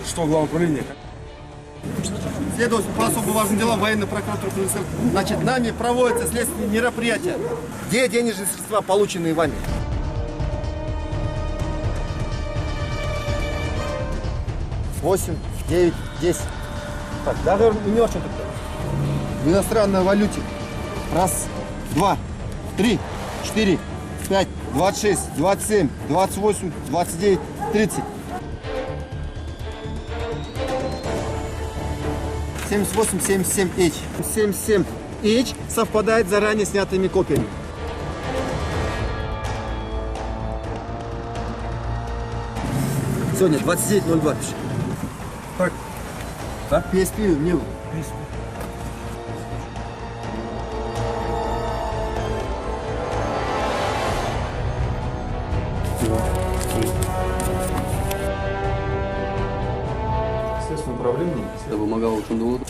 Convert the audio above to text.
Что, главное управление? Следовательно, по особо важным делам военной прокуратуры, значит, нами проводятся следственные мероприятия. Где денежные средства, полученные вами? Восемь, 9, 10. Так, договор не очень такой. В иностранной валюте. Раз, два, три, 4, 5, 26, 27, 28, 29, 30. 78, 77 H. 77 H совпадает с заранее снятыми копиями. Сегодня 29.02 пишет. Так. Да? PSP мне. Следственное управление. Я помогал Чундулу.